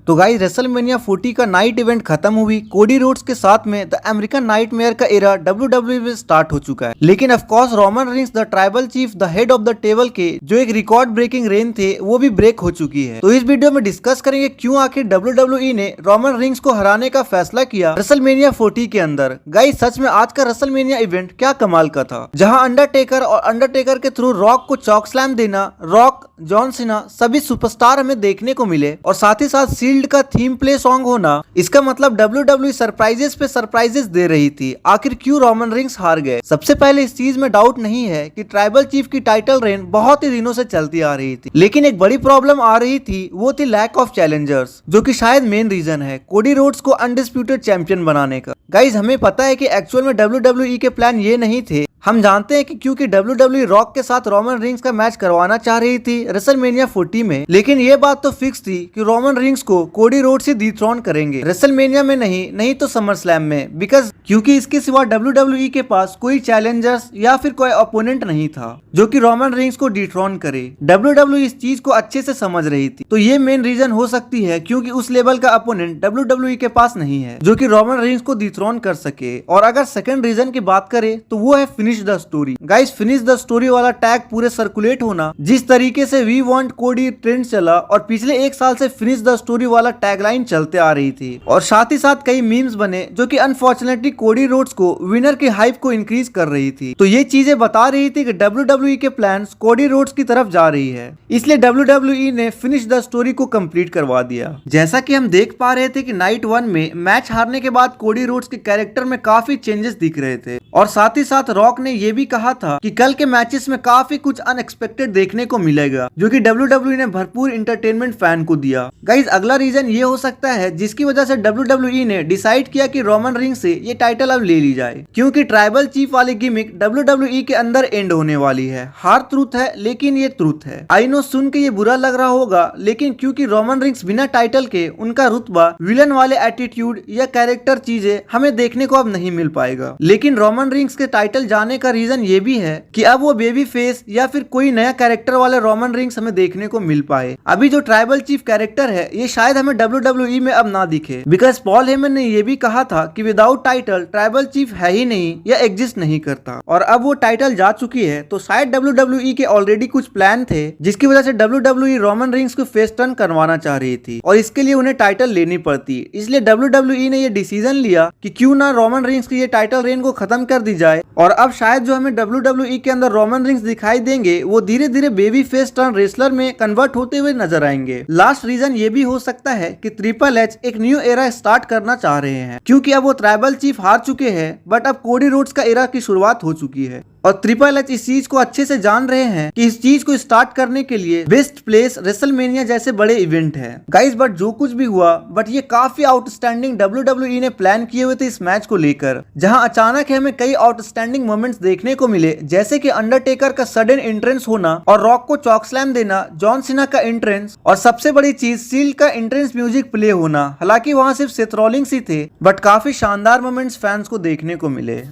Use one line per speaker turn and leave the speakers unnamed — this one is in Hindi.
तो गाइस रेसलमेनिया 40 का नाइट इवेंट खत्म हुई कोडी रोड्स के साथ में द अमेरिकन नाइटमेयर का एरा WWE में स्टार्ट हो चुका है। लेकिन of course Roman rings the tribal chief the head of the table के जो एक रिकॉर्ड ब्रेकिंग रेन थे वो भी ब्रेक हो चुकी है। तो इस वीडियो में डिस्कस करेंगे क्यों आखिर WWE ने रोमन रिंग्स को हराने का फैसला किया रेसलमेनिया 40 के अंदर। गाइस सच में आज का रेसलमेनिया इवेंट क्या कमाल का था, जहां अंडरटेकर और अंडरटेकर के थ्रू रॉक को चॉक स्लैम देना, रॉक, जॉन सीना सभी सुपरस्टार हमें देखने को मिले और साथ ही साथ शील्ड का थीम प्ले सॉन्ग होना। इसका मतलब WWE सरप्राइजेस पे सरप्राइजेस दे रही थी। आखिर क्यों रोमन रिंग्स हार गए? सबसे पहले इस चीज में डाउट नहीं है कि ट्राइबल चीफ की टाइटल रेन बहुत ही दिनों से चलती आ रही थी, लेकिन एक बड़ी प्रॉब्लम आ रही थी, वो थी लैक ऑफ चैलेंजर्स, जो कि शायद मेन रीजन है कोडी रोड्स को अनडिस्प्यूटेड चैंपियन बनाने का। गाइज हमें पता है कि एक्चुअल में WWE के प्लान ये नहीं थे। हम जानते हैं कि क्योंकि WWE रॉक के साथ रोमन रिंग्स का मैच करवाना चाह रही थी रेसलमेनिया 40 में, लेकिन ये बात तो फिक्स थी कि रोमन रिंग्स को कोडी रोड्स से डिथ्रोन करेंगे, रेसलमेनिया में नहीं तो समर स्लैम में, बिकॉज क्योंकि इसके सिवा WWE के पास कोई चैलेंजर्स या फिर कोई ओपोनेंट नहीं था जो कि रोमन रिंग्स को डिथ्रोन करे। WWE इस चीज को अच्छे से समझ रही थी, तो ये मेन रीजन हो सकती है क्योंकि उस लेवल का ओपोनेंट WWE के पास नहीं है जो कि रोमन रिंग्स को डिथ्रोन कर सके। और अगर सेकंड रीजन की बात करें तो वो है finish the story. Guys finish the story वाला टैग पूरे सर्कुलेट होना, जिस तरीके से वी वांट कोडी ट्रेंड चला और पिछले एक साल से फिनिश द स्टोरी वाला टैगलाइन चलते आ रही थी, और साथ ही साथ कई मीम्स बने जो कि अनफॉर्चुनेटली कोडी रोड्स को विनर की हाइप को इंक्रीज कर रही थी। तो ये चीजें बता रही थी कि WWE के प्लान्स कोडी रोड्स की तरफ जा रही है, इसलिए WWE ने फिनिश द स्टोरी को कंप्लीट करवा दिया। जैसा कि हम देख पा रहे थे कि नाइट 1 में मैच हारने के बाद कोडी रोड्स के कैरेक्टर में काफी चेंजेस दिख रहे थे, और साथ ही साथ रॉक ने ये भी कहा था कि कल के मैचेस में काफी कुछ अनएक्सपेक्टेड देखने को मिलेगा, जो कि WWE ने भरपूर इंटरटेनमेंट फैन को दिया। गाइस अगला रीजन ये हो सकता है जिसकी वजह से WWE ने डिसाइड किया कि रोमन रिंग से ये टाइटल अब ले ली जाए, क्योंकि ट्राइबल चीफ वाली गिमिक WWE के अंदर एंड होने वाली है। हार्ड ट्रूथ है, लेकिन ये ट्रूथ है। आई नो सुन के ये बुरा लग रहा होगा, लेकिन क्योंकि रोमन रिंग्स बिना टाइटल के उनका रुतबा, विलन वाले एटीट्यूड या कैरेक्टर चीजें हमें देखने को अब नहीं मिल पाएगा। लेकिन रोमन रिंग्स के टाइटल जाने का रीजन ये भी है कि अब वो बेबी फेस या फिर कोई नया कैरेक्टर वाले रोमन रिंग्स हमें देखने को मिल पाए। अभी जो ट्राइबल चीफ कैरेक्टर है ये शायद हमें WWE में अब ना दिखे, बिकॉज पॉल हेमन ने ये भी कहा था कि विदाउट टाइटल ट्राइबल चीफ है ही नहीं या एग्जिस्ट नहीं करता, और अब वो टाइटल जा चुकी है। तो शायद WWE के ऑलरेडी कुछ प्लान थे जिसकी वजह से WWE रोमन रिंग्स को फेस टर्न करवाना चाह रही थी, और इसके लिए उन्हें टाइटल लेनी पड़ती। इसलिए WWE ने ये डिसीजन लिया कि क्यों ना रोमन रिंग्स की ये टाइटल रेन को खत्म कर दी जाए, और अब शायद जो हमें WWE के अंदर रोमन रिंग्स दिखाई देंगे वो धीरे धीरे बेबी फेस टर्न रेसलर में कन्वर्ट होते हुए नजर आएंगे। लास्ट रीजन ये भी हो सकता है कि ट्रिपल एच एक न्यू एरा स्टार्ट करना चाह रहे हैं, क्योंकि अब वो ट्राइबल चीफ हार चुके हैं, बट अब कोडी रोड्स का एरा की शुरुआत हो चुकी है, और ट्रिपल एच इस चीज को अच्छे से जान रहे हैं कि इस चीज को स्टार्ट करने के लिए बेस्ट प्लेस रेसलमेनिया जैसे बड़े इवेंट है। गाइस बट जो कुछ भी हुआ, बट ये काफी आउटस्टैंडिंग WWE ने प्लान किए हुए थे इस मैच को लेकर, जहां अचानक हमें कई आउटस्टैंडिंग मोमेंट्स देखने को मिले, जैसे कि अंडरटेकर का सडन एंट्रेंस होना और रॉक को चॉक स्लैम देना, जॉन सीना का एंट्रेंस, और सबसे बड़ी चीज शील्ड का एंट्रेंस म्यूजिक प्ले होना। हालांकि वहां सिर्फ सेथ रॉलिंग्स ही थे, बट काफी शानदार मोमेंट्स फैंस को देखने को मिले।